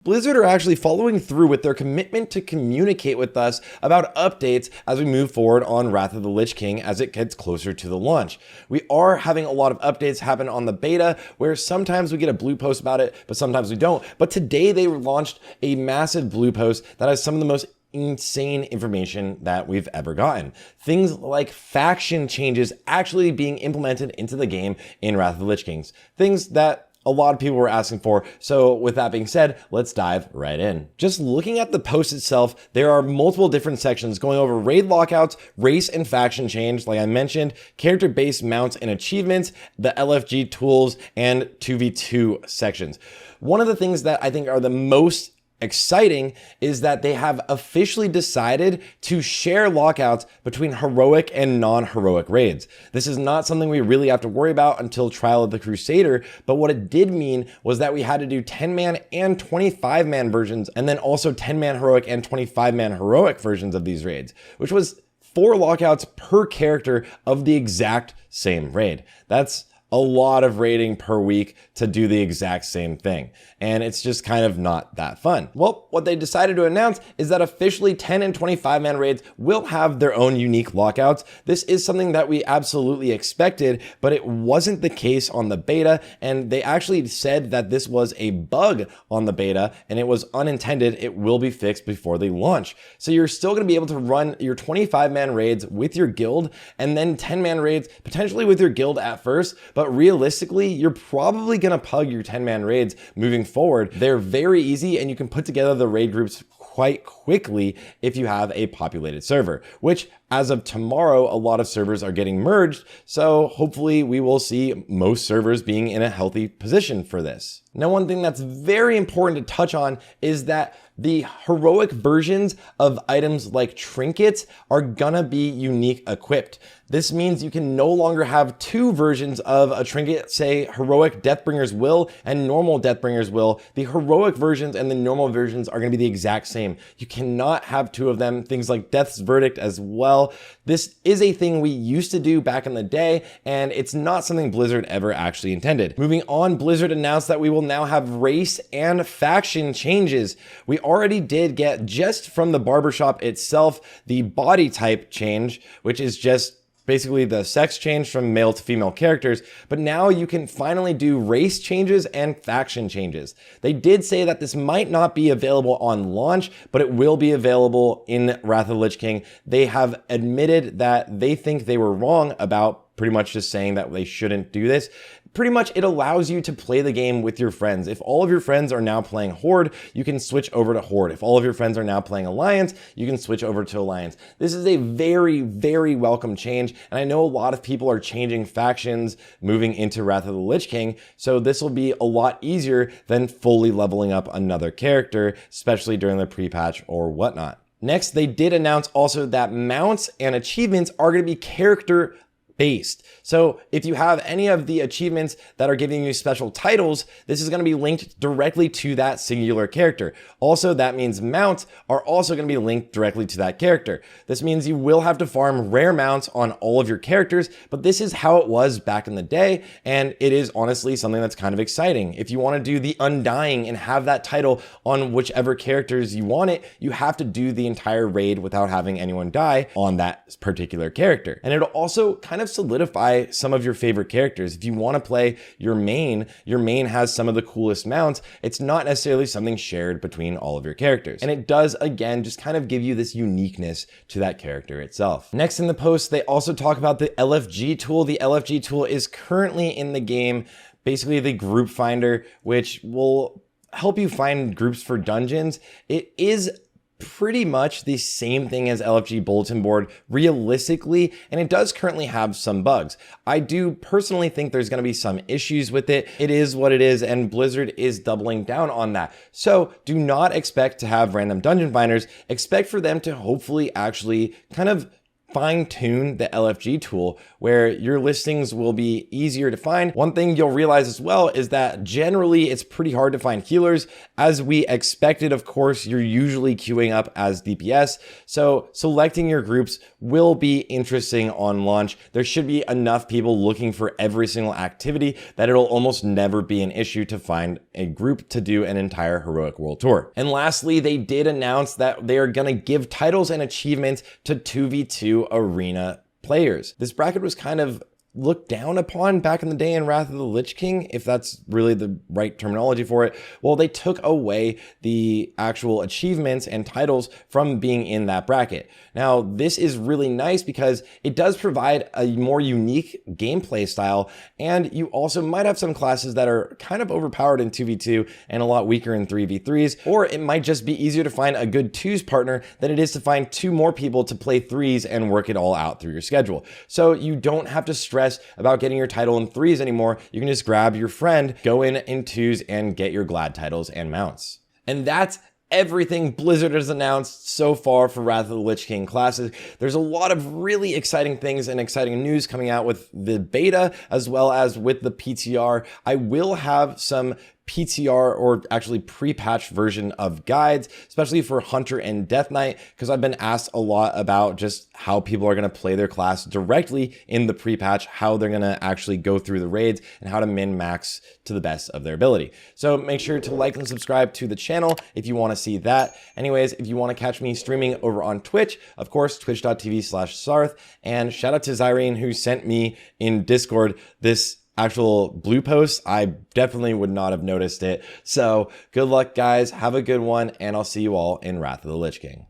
Blizzard are actually following through with their commitment to communicate with us about updates as we move forward on Wrath of the Lich King as it gets closer to the launch. We are having a lot of updates happen on the beta where sometimes we get a blue post about it, but sometimes we don't. But today they launched a massive blue post that has some of the most insane information that we've ever gotten. Things like faction changes actually being implemented into the game in Wrath of the Lich Kings. Things that a lot of people were asking for. So with that being said, let's dive right in. Just looking at the post itself, there are multiple different sections going over raid lockouts, race and faction change, like I mentioned, character-based mounts and achievements, the LFG tools, and 2v2 sections. One of the things that I think are the most exciting is that they have officially decided to share lockouts between heroic and non-heroic raids. This is not something we really have to worry about until Trial of the Crusader, but what it did mean was that we had to do 10-man and 25-man versions, and then also 10-man heroic and 25-man heroic versions of these raids, which was 4 lockouts per character of the exact same raid. That's a lot of raiding per week to do the exact same thing. And it's just kind of not that fun. Well, what they decided to announce is that officially 10 and 25 man raids will have their own unique lockouts. This is something that we absolutely expected, but it wasn't the case on the beta. And they actually said that this was a bug on the beta and it was unintended. It will be fixed before they launch. So you're still gonna be able to run your 25 man raids with your guild and then 10 man raids potentially with your guild at first, but realistically, you're probably gonna pug your 10-man raids moving forward. They're very easy and you can put together the raid groups quite quickly if you have a populated server, which as of tomorrow, a lot of servers are getting merged. So hopefully we will see most servers being in a healthy position for this. Now, one thing that's very important to touch on is that the heroic versions of items like trinkets are gonna be unique equipped. This means you can no longer have 2 versions of a trinket, say heroic Deathbringer's Will and normal Deathbringer's Will. The heroic versions and the normal versions are gonna be the exact same. You cannot have 2 of them, things like Death's Verdict as well. This is a thing we used to do back in the day, and it's not something Blizzard ever actually intended. Moving on, Blizzard announced that we will now have race and faction changes. We already did get, just from the barbershop itself, the body type change, which is just basically the sex change from male to female characters, but now you can finally do race changes and faction changes. They did say that this might not be available on launch, but it will be available in Wrath of the Lich King. They have admitted that they think they were wrong about pretty much just saying that they shouldn't do this. Pretty much it allows you to play the game with your friends. If all of your friends are now playing Horde, you can switch over to Horde. If all of your friends are now playing Alliance, you can switch over to Alliance. This is a very, very welcome change. And I know a lot of people are changing factions moving into Wrath of the Lich King. So this will be a lot easier than fully leveling up another character, especially during the pre-patch or whatnot. Next, they did announce also that mounts and achievements are going to be character based. So if you have any of the achievements that are giving you special titles, this is going to be linked directly to that singular character. Also, that means mounts are also going to be linked directly to that character. This means you will have to farm rare mounts on all of your characters, but this is how it was back in the day, and it is honestly something that's kind of exciting. If you want to do the Undying and have that title on whichever characters you want it, you have to do the entire raid without having anyone die on that particular character. And it'll also kind of solidify some of your favorite characters. If you want to play your main has some of the coolest mounts. It's not necessarily something shared between all of your characters. And it does, again, just kind of give you this uniqueness to that character itself. Next in the post, they also talk about the LFG tool. The LFG tool is currently in the game, basically the group finder, which will help you find groups for dungeons. It is pretty much the same thing as LFG Bulletin Board realistically, and it does currently have some bugs. I do personally think there's going to be some issues with it. It is what it is, and Blizzard is doubling down on that. So do not expect to have random dungeon finders. Expect for them to hopefully actually kind of fine tune the LFG tool where your listings will be easier to find. One thing you'll realize as well is that generally it's pretty hard to find healers. As we expected, of course, you're usually queuing up as DPS. So selecting your groups will be interesting on launch. There should be enough people looking for every single activity that it'll almost never be an issue to find a group to do an entire Heroic World Tour. And lastly, they did announce that they are going to give titles and achievements to 2v2 arena players. This bracket was kind of looked down upon back in the day in Wrath of the Lich King, if that's really the right terminology for it. Well, they took away the actual achievements and titles from being in that bracket. Now, this is really nice because it does provide a more unique gameplay style, and you also might have some classes that are kind of overpowered in 2v2 and a lot weaker in 3v3s, or it might just be easier to find a good 2s partner than it is to find 2 more people to play 3s and work it all out through your schedule. So you don't have to stress about getting your title in 3s anymore. You can just grab your friend, go in 2s, and get your Glad titles and mounts. And that's everything Blizzard has announced so far for Wrath of the Lich King classes. There's a lot of really exciting things and exciting news coming out with the beta as well as with the PTR. I will have some PTR or actually pre-patched version of guides, especially for Hunter and Death Knight, because I've been asked a lot about just how people are going to play their class directly in the pre-patch, how they're going to actually go through the raids, and how to min-max to the best of their ability. So make sure to like and subscribe to the channel if you want to see that. Anyways, if you want to catch me streaming over on Twitch, of course, twitch.tv/Sarth, and shout out to Zyrene who sent me in Discord this actual blue post. I definitely would not have noticed it. So good luck, guys. Have a good one, and I'll see you all in Wrath of the Lich King.